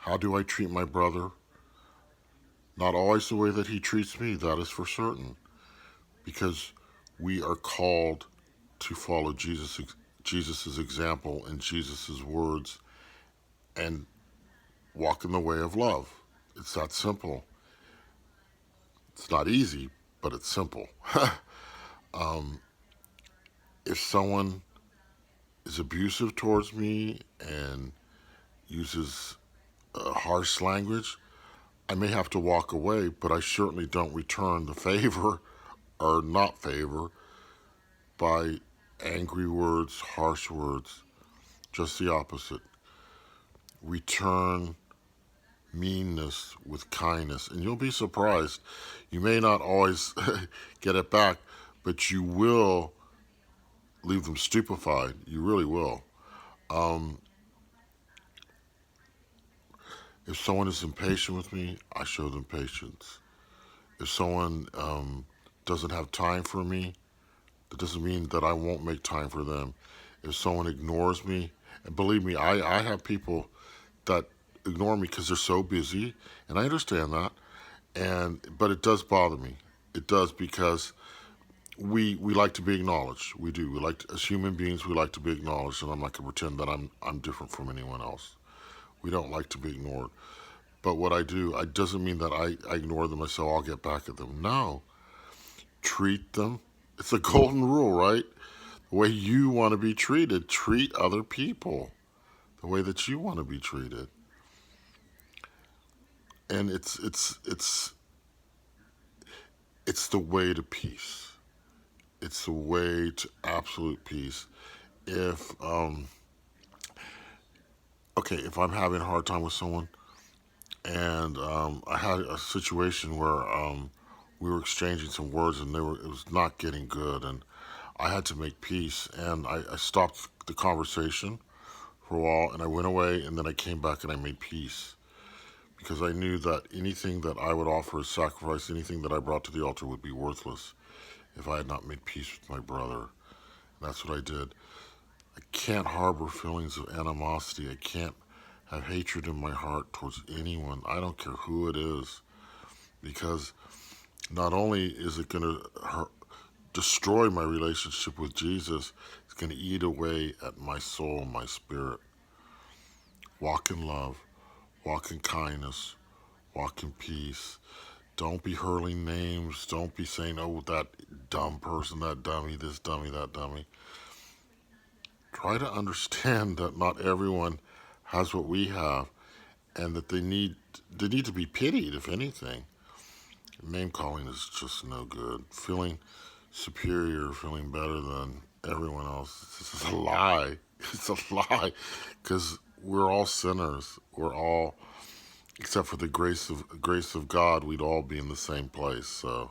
How do I treat my brother? Not always the way that he treats me, that is for certain, because we are called to follow Jesus's example and Jesus's words and walk in the way of love. It's that simple. It's not easy, but it's simple. um, if someone is abusive towards me and uses harsh language, I may have to walk away, but I certainly don't return the favor or not favor by angry words, harsh words. Just the opposite. Return meanness with kindness, and you'll be surprised. You may not always get it back, but you will leave them stupefied. You really will. Um, if someone is impatient with me, I show them patience. If someone doesn't have time for me, that doesn't mean that I won't make time for them. If someone ignores me, and believe me, I have people that ignore me because they're so busy, and I understand that. But it does bother me. It does because we like to be acknowledged. We do. We like to, as human beings, we like to be acknowledged, and I'm not gonna pretend that I'm different from anyone else. We don't like to be ignored. But what I do, it doesn't mean that I ignore them and say, I'll get back at them. No. Treat them. It's a golden rule, right? The way you want to be treated, treat other people the way that you want to be treated. And it's the way to peace. It's the way to absolute peace. If okay, if I'm having a hard time with someone, and I had a situation where we were exchanging some words, and it was not getting good, and I had to make peace, and I stopped the conversation for a while, and I went away, and then I came back and I made peace because I knew that anything that I would offer as sacrifice, anything that I brought to the altar would be worthless if I had not made peace with my brother. And that's what I did. I can't harbor feelings of animosity. I can't have hatred in my heart towards anyone. I don't care who it is, because not only is it going to destroy my relationship with Jesus, it's going to eat away at my soul, my spirit. Walk in love, walk in kindness, walk in peace. Don't be hurling names. Don't be saying, oh, that dumb person, that dummy, this dummy, that dummy. Try to understand that not everyone has what we have, and that they need to be pitied, if anything. Name calling is just no good. Feeling superior, feeling better than everyone else, this is a lie. It's a lie, because we're all sinners. We're all, except for the grace of God, we'd all be in the same place. So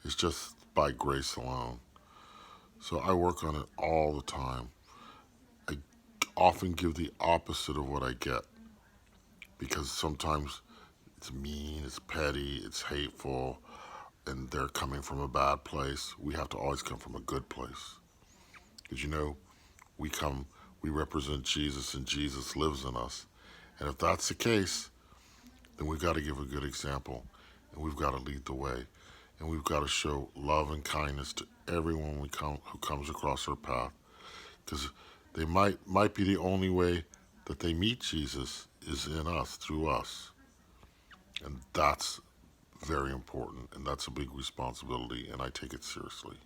it's just by grace alone. So I work on it all the time. I often give the opposite of what I get, because sometimes it's mean, it's petty, it's hateful, and they're coming from a bad place. We have to always come from a good place. Because we come, we represent Jesus, and Jesus lives in us. And if that's the case, then we've got to give a good example, and we've got to lead the way, and we've got to show love and kindness to everyone who comes across our path, because they might be the only way that they meet Jesus is in us, through us, and that's very important, and that's a big responsibility, and I take it seriously.